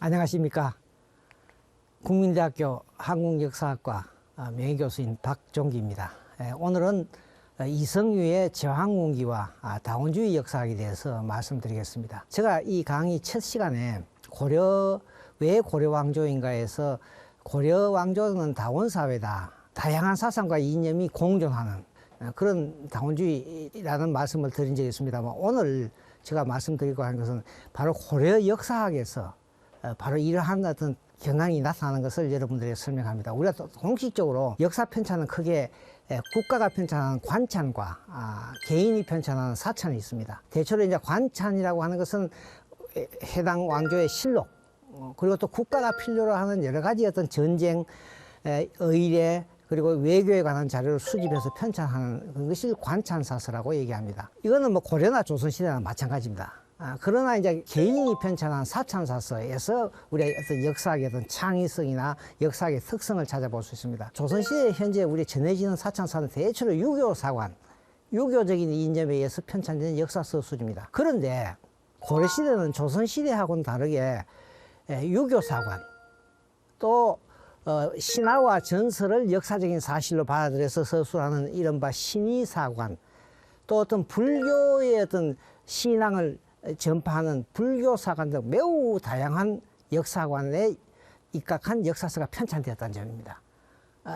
안녕하십니까. 국민대학교 한국역사학과 명예교수인 박종기입니다. 오늘은 이성유의 저항운기와 다원주의 역사학에 대해서 말씀드리겠습니다. 제가 이 강의 첫 시간에 왜 고려왕조인가에서 고려왕조는 다원사회다, 다양한 사상과 이념이 공존하는 그런 다원주의라는 말씀을 드린 적이 있습니다만, 오늘 제가 말씀드리고 하는 것은 바로 고려 역사학에서 바로 이러한 어떤 경향이 나타나는 것을 여러분들에게 설명합니다. 우리가 또 공식적으로 역사 편찬은 크게 국가가 편찬하는 관찬과 개인이 편찬하는 사찬이 있습니다. 대체로 이제 관찬이라고 하는 것은 해당 왕조의 실록, 그리고 또 국가가 필요로 하는 여러 가지 어떤 전쟁, 의례, 그리고 외교에 관한 자료를 수집해서 편찬하는 그것이 관찬사서라고 얘기합니다. 이거는 뭐 고려나 조선시대나 마찬가지입니다. 그러나 이제 개인이 편찬한 사찬사서에서 우리가 어떤 역사학의 어떤 창의성이나 역사학의 특성을 찾아볼 수 있습니다. 조선시대 현재 우리 전해지는 사찬사는 대체로 유교사관, 유교적인 이념에 의해서 편찬된 역사서술입니다. 그런데 고려시대는 조선시대하고는 다르게 유교사관, 또 신화와 전설을 역사적인 사실로 받아들여서 서술하는 이른바 신의사관, 또 어떤 불교의 어떤 신앙을 전파하는 불교사관 등 매우 다양한 역사관에 입각한 역사서가 편찬되었다는 점입니다.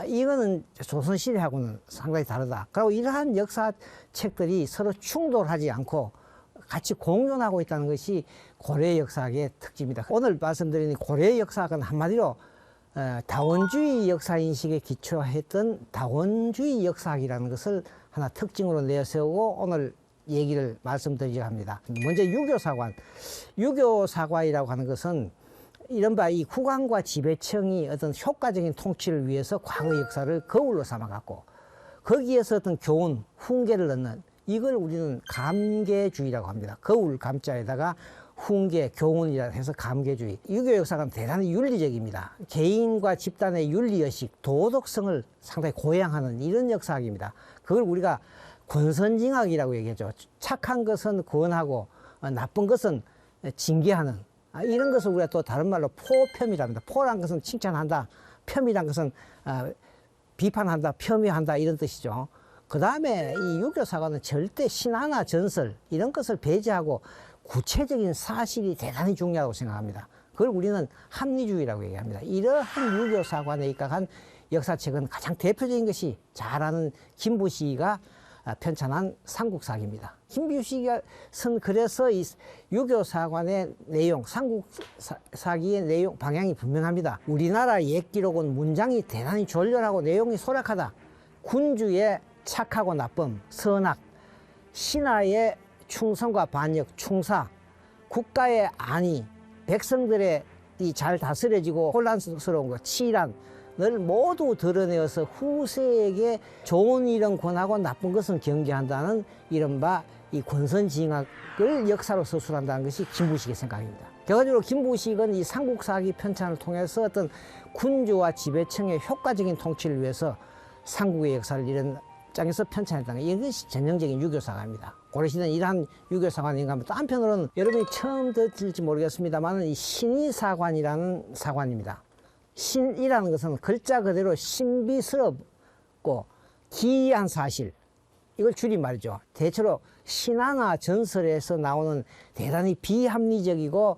이거는 조선시대하고는 상당히 다르다. 그리고 이러한 역사책들이 서로 충돌하지 않고 같이 공존하고 있다는 것이 고려 역사학의 특징입니다. 오늘 말씀드리는 고려 역사학은 한마디로 다원주의 역사인식에 기초했던 다원주의 역사학이라는 것을 하나 특징으로 내세우고 오늘 얘기를 말씀드리려 합니다. 먼저 유교사관. 유교사관이라고 하는 것은 이른바 이 국왕과 지배청이 어떤 효과적인 통치를 위해서 과거 역사를 거울로 삼아갖고 거기에서 어떤 교훈, 훈계를 넣는, 이걸 우리는 감계주의라고 합니다. 거울 감자에다가 훈계, 교훈이라 해서 감계주의. 유교 역사관 대단히 윤리적입니다. 개인과 집단의 윤리의식, 도덕성을 상당히 고양하는 이런 역사학입니다. 그걸 우리가 권선징악이라고 얘기하죠. 착한 것은 권하고 나쁜 것은 징계하는, 이런 것을 우리가 또 다른 말로 포폄이라 합니다. 포란 것은 칭찬한다, 폄이란 것은 비판한다, 폄훼한다, 이런 뜻이죠. 그 다음에 이 유교사관은 절대 신화나 전설 이런 것을 배제하고 구체적인 사실이 대단히 중요하다고 생각합니다. 그걸 우리는 합리주의라고 얘기합니다. 이러한 유교사관에 입각한 역사책은 가장 대표적인 것이 잘 아는 김부시가 편찬한 삼국사기입니다. 김부시가 쓴 그래서 이 유교사관의 내용, 삼국사기의 내용 방향이 분명합니다. 우리나라 옛 기록은 문장이 대단히 졸렬하고 내용이 소략하다. 군주의 착하고 나쁨, 선악, 신하의 충성과 반역, 충사, 국가의 안위, 백성들의 이 잘 다스려지고 혼란스러운 것, 치란을 모두 드러내어서 후세에게 좋은 일은 권하고 나쁜 것은 경계한다는 이른바 이 권선징악을 역사로 서술한다는 것이 김부식의 생각입니다. 결과적으로 김부식은 이 삼국사기 편찬을 통해서 어떤 군주와 지배청의 효과적인 통치를 위해서 삼국의 역사를 이런 장에서 편찬했다는 것, 이것이 전형적인 유교사관입니다. 고려시대는 이러한 유교사관인가 하면 또 한편으로는 여러분이 처음 들을지 모르겠습니다만 이 신의사관이라는 사관입니다. 신이라는 것은 글자 그대로 신비스럽고 기이한 사실, 이걸 줄임말이죠. 대체로 신화나 전설에서 나오는 대단히 비합리적이고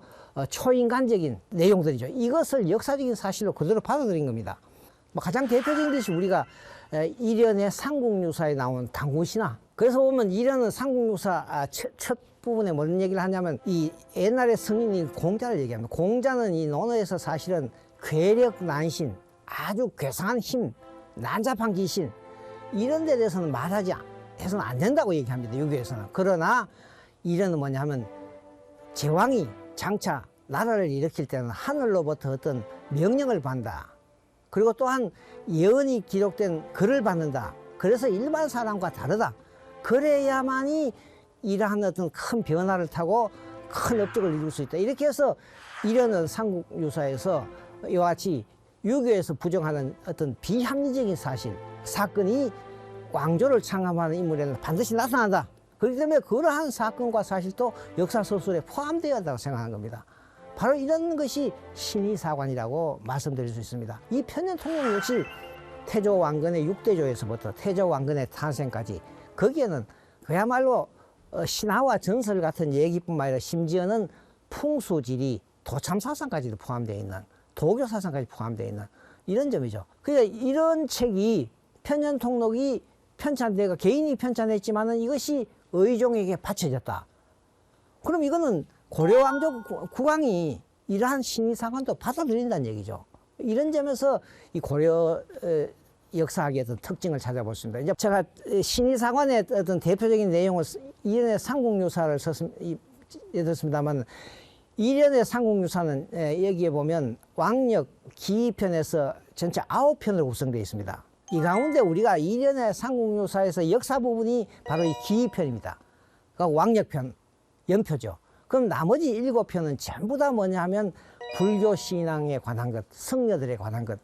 초인간적인 내용들이죠. 이것을 역사적인 사실로 그대로 받아들인 겁니다. 가장 대표적인 것이 우리가 일연의 삼국유사에 나온 당군신화. 그래서 보면 일연은 삼국유사 첫 부분에 뭔 얘기를 하냐면 이 옛날에 성인이 공자를 얘기합니다. 공자는 이 논어에서 사실은 괴력 난신, 아주 괴상한 힘, 난잡한 기신, 이런 데 대해서는 말하지 해서는 안 된다고 얘기합니다. 유교에서는. 그러나 일연은 뭐냐 하면 제왕이 장차 나라를 일으킬 때는 하늘로부터 어떤 명령을 받는다. 그리고 또한 예언이 기록된 글을 받는다. 그래서 일반 사람과 다르다. 그래야만이 이러한 어떤 큰 변화를 타고 큰 업적을 이룰 수 있다. 이렇게 해서 이러는 삼국유사에서 이와 같이 유교에서 부정하는 어떤 비합리적인 사실, 사건이 왕조를 창함하는 인물에는 반드시 나타난다. 그렇기 때문에 그러한 사건과 사실도 역사소설에 포함되어야 한다고 생각하는 겁니다. 바로 이런 것이 신의사관이라고 말씀드릴 수 있습니다. 이 편년통록 역시 태조 왕건의 6대조에서부터 태조 왕건의 탄생까지 거기에는 그야말로 신화와 전설 같은 얘기뿐만 아니라 심지어는 풍수지리, 도참사상까지도 포함되어 있는, 도교사상까지 포함되어 있는 이런 점이죠. 그러니까 이런 책이 편년통록이 편찬되고 개인이 편찬했지만은 이것이 의종에게 바쳐졌다. 그럼 이거는 고려왕조 국왕이 이러한 신의사관도 받아들인다는 얘기죠. 이런 점에서 이 고려 역사학의 어떤 특징을 찾아볼 수 있습니다. 이제 제가 신의사관의 어떤 대표적인 내용을 이련의 삼국유사를 썼습니다만, 이련의 삼국유사는 여기에 보면 왕력 기편에서 전체 9편으로 구성되어 있습니다. 이 가운데 우리가 이련의 삼국유사에서 역사 부분이 바로 이 기편입니다. 그러니까 왕력편, 연표죠. 그럼 나머지 7편은 전부 다 뭐냐 하면 불교 신앙에 관한 것, 성녀들에 관한 것,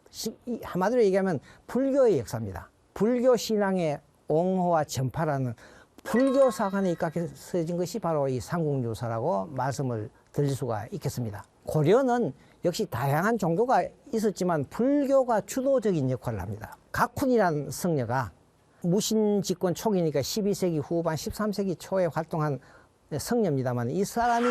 한마디로 얘기하면 불교의 역사입니다. 불교 신앙의 옹호와 전파라는 불교 사관에 입각해진 것이 바로 이 삼국유사라고 말씀을 드릴 수가 있겠습니다. 고려는 역시 다양한 종교가 있었지만 불교가 주도적인 역할을 합니다. 각훈이라는 성녀가 무신집권 초기니까 12세기 후반 13세기 초에 활동한 성녀입니다만, 이 사람이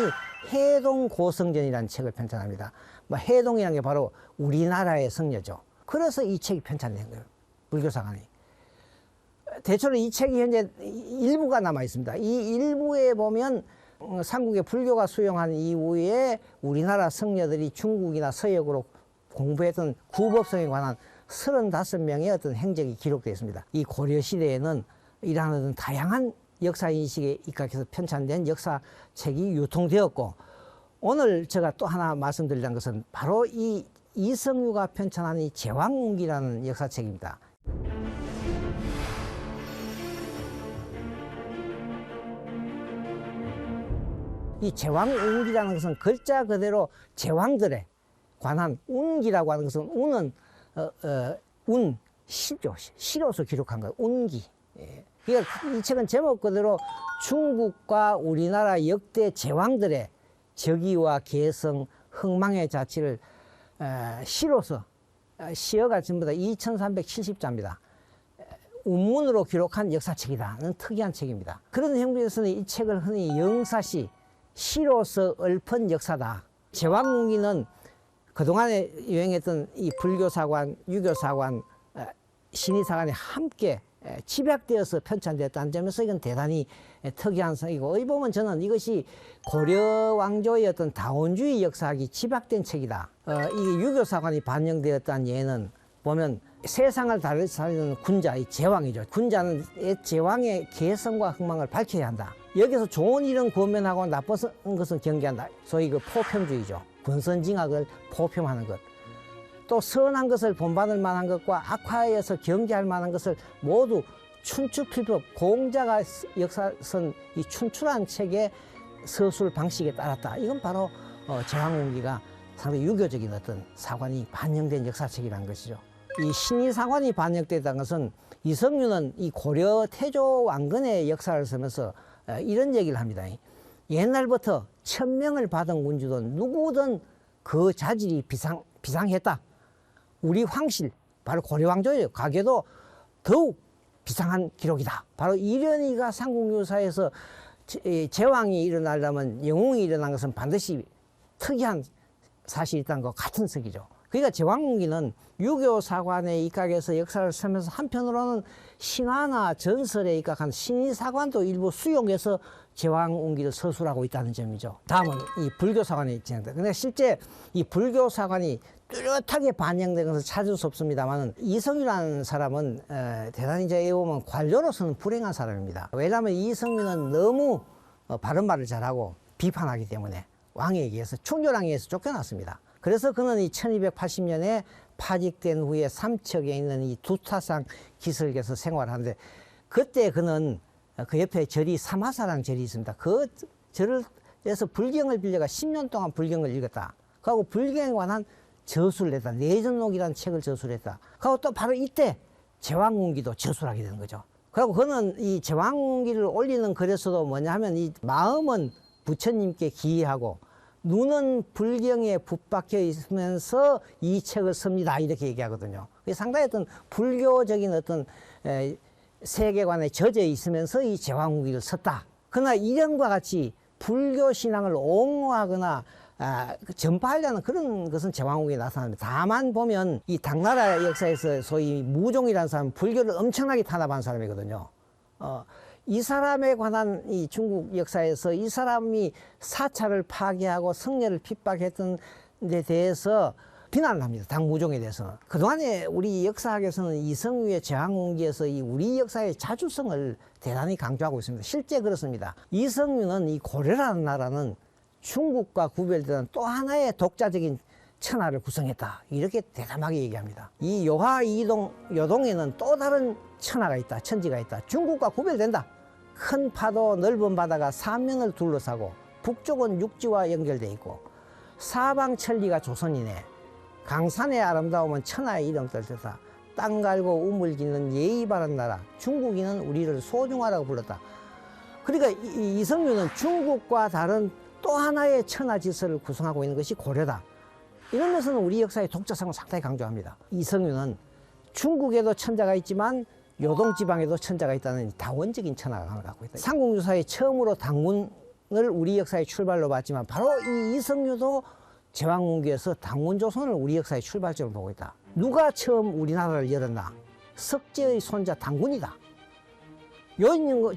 해동고성전이라는 책을 편찬합니다. 해동이라는 게 바로 우리나라의 성녀죠. 그래서 이 책이 편찬된 거예요. 불교사관이. 대체로 이 책이 현재 일부가 남아 있습니다. 이 일부에 보면 삼국의 불교가 수용한 이후에 우리나라 성녀들이 중국이나 서역으로 공부했던 구법성에 관한 35명의 어떤 행적이 기록되어 있습니다. 이 고려시대에는 이러한 다양한 역사인식에 입각해서 편찬된 역사책이 유통되었고, 오늘 제가 또 하나 말씀드리는 것은 바로 이 이성유가 편찬한 이 제왕운기라는 역사책입니다. 이 제왕운기라는 것은 글자 그대로 제왕들에 관한, 운기라고 하는 것은 운은 시죠. 시로서 기록한 거예요. 운기. 예. 그러니까 이 책은 제목 그대로 중국과 우리나라 역대 제왕들의 저기와 개성, 흥망의 자취를 시로서, 시어가 전부 다 2370자입니다. 운문으로 기록한 역사책이라는 특이한 책입니다. 그런 형편에서는 이 책을 흔히 영사시, 시로서 읊은 역사다. 제왕운기는 그동안에 유행했던 이 불교사관, 유교사관, 신의사관이 함께 집약되어서 편찬되었다는 점에서 이건 대단히 특이한 성이고, 어찌 보면 저는 이것이 고려 왕조의 어떤 다원주의 역사학이 집약된 책이다. 이 유교사관이 반영되었다는 예는 보면 세상을 다스리는 군자, 이 제왕이죠. 군자는 제왕의 개성과 흥망을 밝혀야 한다. 여기서 좋은 일은 권면하고 나쁜 것은 경계한다. 소위 그 포평주의죠. 권선징악을 포평하는 것. 또 선한 것을 본받을 만한 것과 악화에서 경계할 만한 것을 모두 춘추필법, 공자가 역사선 이 춘추란 책의 서술 방식에 따랐다. 이건 바로 제왕운기가 상당히 유교적인 어떤 사관이 반영된 역사책이라는 것이죠. 이 신의사관이 반영됐다는 것은 이성유는 이 고려 태조 왕건의 역사를 쓰면서 이런 얘기를 합니다. 옛날부터 천명을 받은 군주든 누구든 그 자질이 비상했다. 우리 황실, 바로 고려왕조예요. 가게도 더욱 비상한 기록이다. 바로 이련이가 삼국유사에서 제왕이 일어나려면, 영웅이 일어난 것은 반드시 특이한 사실이 있다는 것 같은 석이죠. 그러니까 제왕운기는 유교사관에 입각해서 역사를 쓰면서 한편으로는 신화나 전설에 입각한 신의사관도 일부 수용해서 제왕운기를 서술하고 있다는 점이죠. 다음은 이 불교사관에 진행됩니다. 근데 실제 이 불교사관이 뚜렷하게 반영된 것을 찾을 수 없습니다만, 이성유라는 사람은 대단히 이제 보면 관료로서는 불행한 사람입니다. 왜냐하면 이성유는 너무 바른 말을 잘하고 비판하기 때문에 왕에게 의해서, 충조랑에 의해서 쫓겨났습니다. 그래서 그는 이 1280년에 파직된 후에 삼척에 있는 이 두타상 기슭에서 생활하는데, 그때 그는 그 옆에 절이 사마사라는 절이 있습니다. 그 절에서 불경을 빌려가 10년 동안 불경을 읽었다. 그리고 불경에 관한 저술을 했다. 내전록이라는 책을 저술했다. 그리고 또 바로 이때 제왕운기도 저술하게 되는 거죠. 그리고 그는 이 제왕운기를 올리는 글에서도 뭐냐 하면, 이 마음은 부처님께 기이하고 눈은 불경에 붙박혀 있으면서 이 책을 씁니다. 이렇게 얘기하거든요. 상당히 어떤 불교적인 어떤 세계관에 젖어 있으면서 이 제왕후기를 썼다. 그러나 이런과 같이 불교 신앙을 옹호하거나 전파하려는 그런 것은 제왕후기에 나타납니다. 다만 보면 이 당나라 역사에서 소위 무종이라는 사람은 불교를 엄청나게 탄압한 사람이거든요. 이 사람에 관한 이 중국 역사에서 이 사람이 사찰을 파괴하고 성녀를 핍박했던 데 대해서 비난을 합니다. 당무종에 대해서는. 그동안에 우리 역사학에서는 이성유의 제왕후기에서 이 우리 역사의 자주성을 대단히 강조하고 있습니다. 실제 그렇습니다. 이성유는 이 고려라는 나라는 중국과 구별되는 또 하나의 독자적인 천하를 구성했다. 이렇게 대담하게 얘기합니다. 이 요하 이동 요동에는 또 다른 천하가 있다. 천지가 있다. 중국과 구별된다. 큰 파도 넓은 바다가 삼면을 둘러싸고 북쪽은 육지와 연결되어 있고 사방 천리가 조선이네. 강산의 아름다움은 천하의 이름 떨쳤다. 땅 갈고 우물 짓는 예의 바른 나라. 중국인은 우리를 소중하라고 불렀다. 그러니까 이성유는 중국과 다른 또 하나의 천하 질서를 구성하고 있는 것이 고려다. 이런 데서는 우리 역사의 독자성을 상당히 강조합니다. 이성유는 중국에도 천자가 있지만 요동지방에도 천자가 있다는 다원적인 천하를 갖고 있다. 삼국유사에 처음으로 당군을 우리 역사의 출발로 봤지만 바로 이 이성유도 제왕후기에서 당군조선을 우리 역사의 출발점으로 보고 있다. 누가 처음 우리나라를 열었나? 석제의 손자 당군이다.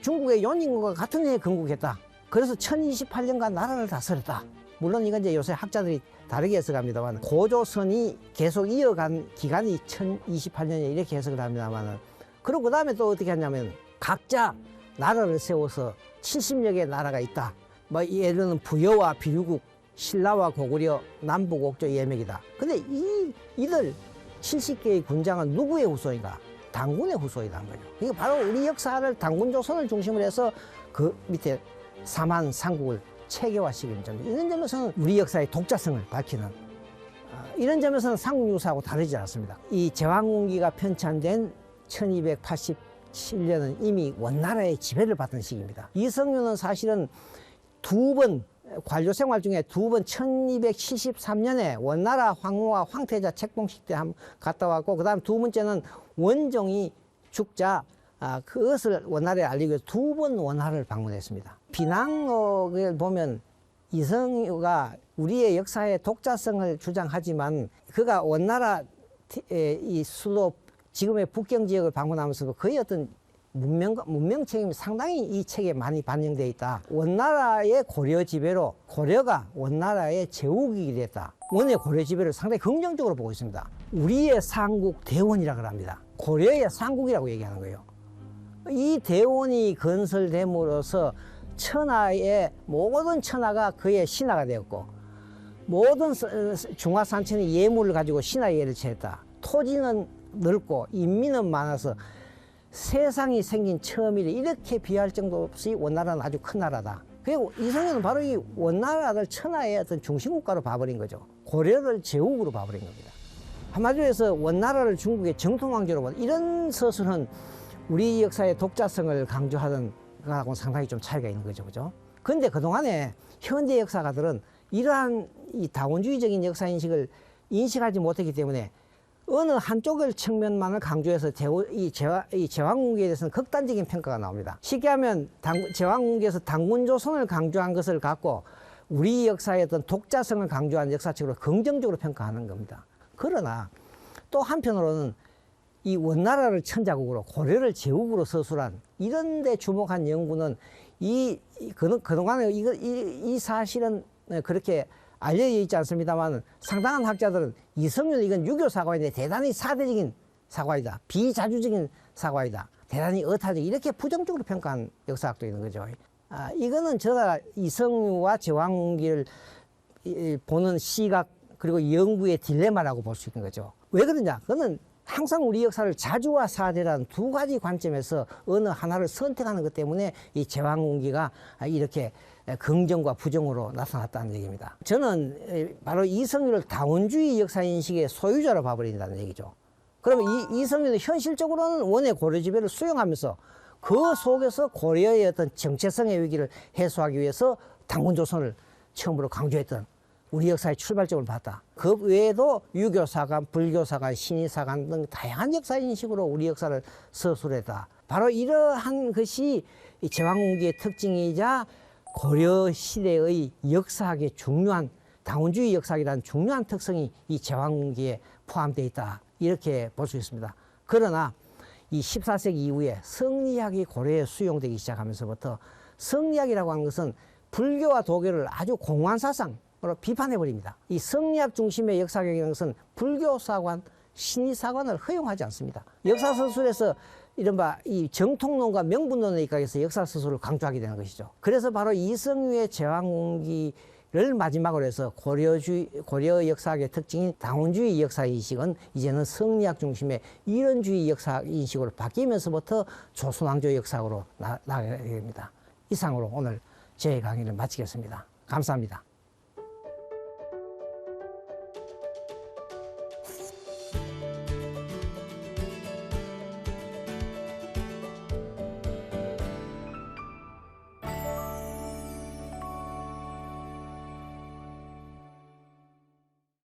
중국의 연인과 같은 해에 건국했다. 그래서 1028년간 나라를 다스렸다. 물론 이건 이제 요새 학자들이 다르게 해석합니다만 고조선이 계속 이어간 기간이 1028년에 이렇게 해석을 합니다만 그리고 그 다음에 또 어떻게 하냐면 각자 나라를 세워서 70여 개의 나라가 있다. 뭐 예를 들면 부여와 비류국, 신라와 고구려, 남북 옥조 예맥이다. 근데 이들 70개의 군장은 누구의 후손이다? 당군의 후손이다. 이게 바로 우리 역사를 당군조선을 중심으로 해서 그 밑에 삼한 삼국을 체계화시키는 점. 이런 점에서는 우리 역사의 독자성을 밝히는 이런 점에서는 삼국유사하고 다르지 않습니다. 이 제왕후기가 편찬된 1287년은 이미 원나라의 지배를 받던 시기입니다. 이성유는 사실은 두 번 관료 생활 중에 두 번 1273년에 원나라 황후와 황태자 책봉식 때 갔다 왔고 그다음 두 번째는 원종이 죽자 그것을 원나라에 알리기 위해서 두 번 원나라를 방문했습니다. 비낭록을 보면 이성유가 우리의 역사의 독자성을 주장하지만 그가 원나라 이 수도 지금의 북경 지역을 방문하면서도 거의 어떤 문명 책임이 상당히 이 책에 많이 반영되어 있다. 원나라의 고려 지배로 고려가 원나라의 제후국이 됐다. 원의 고려 지배를 상당히 긍정적으로 보고 있습니다. 우리의 상국 대원이라고 합니다. 고려의 상국이라고 얘기하는 거예요. 이 대원이 건설됨으로써 천하의 모든 천하가 그의 신하가 되었고 모든 중화산천의 예물을 가지고 신하의 예를 취했다. 토지는 넓고 인민은 많아서 세상이 생긴 처음이래. 이렇게 비할 정도 없이 원나라는 아주 큰 나라다. 그리고 이성유는 바로 이 원나라를 천하의 어떤 중심국가로 봐버린 거죠. 고려를 제국으로 봐버린 겁니다. 한마디로 해서 원나라를 중국의 정통왕조로 본 이런 서술은 우리 역사의 독자성을 강조하던 거하고는 상당히 좀 차이가 있는 거죠. 그죠? 근데 그동안에 현대 역사가들은 이러한 이 다원주의적인 역사인식을 인식하지 못했기 때문에 어느 한쪽의 측면만을 강조해서 이 제왕후기에 대해서는 극단적인 평가가 나옵니다. 쉽게 하면 제왕후기에서 당군조선을 강조한 것을 갖고 우리 역사의 어떤 독자성을 강조한 역사책으로 긍정적으로 평가하는 겁니다. 그러나 또 한편으로는 이 원나라를 천자국으로 고려를 제국으로 서술한 이런 데 주목한 연구는 그동안에 이 사실은 그렇게 알려져 있지 않습니다만 상당한 학자들은 이성유는 이건 유교 사과인데 대단히 사대적인 사과이다. 비자주적인 사과이다. 대단히 의타적 이렇게 부정적으로 평가한 역사학도 있는 거죠. 이거는 제가 이성유와 제왕후기를 보는 시각 그리고 연구의 딜레마라고 볼 수 있는 거죠. 왜 그러냐? 그거는 항상 우리 역사를 자주와 사대라는 두 가지 관점에서 어느 하나를 선택하는 것 때문에 이 제왕후기가 이렇게 긍정과 부정으로 나타났다는 얘기입니다. 저는 바로 이성유를 다원주의 역사인식의 소유자로 봐버린다는 얘기죠. 그러면 이성유는 현실적으로는 원의 고려 지배를 수용하면서 그 속에서 고려의 어떤 정체성의 위기를 해소하기 위해서 당군조선을 처음으로 강조했던 우리 역사의 출발점을 봤다. 그 외에도 유교사관, 불교사관, 신의사관 등 다양한 역사 인식으로 우리 역사를 서술했다. 바로 이러한 것이 이 제왕궁기의 특징이자 고려 시대의 역사학의 중요한 다원주의 역사학이라는 중요한 특성이 이 제왕궁기에 포함되어 있다. 이렇게 볼 수 있습니다. 그러나 이 14세기 이후에 성리학이 고려에 수용되기 시작하면서부터 성리학이라고 하는 것은 불교와 도교를 아주 공허한 사상으로 비판해버립니다. 이 성리학 중심의 역사학이라는 것은 불교사관, 신의사관을 허용하지 않습니다. 역사서술에서 이른바 이 정통론과 명분론에 입각해서 역사서술을 강조하게 되는 것이죠. 그래서 바로 이성유의 제왕궁기를 마지막으로 해서 고려 역사학의 특징인 다원주의 역사인식은 이제는 성리학 중심의 이론주의 역사인식으로 바뀌면서부터 조선왕조 역사학으로 나가게 됩니다. 이상으로 오늘 제 강의를 마치겠습니다. 감사합니다.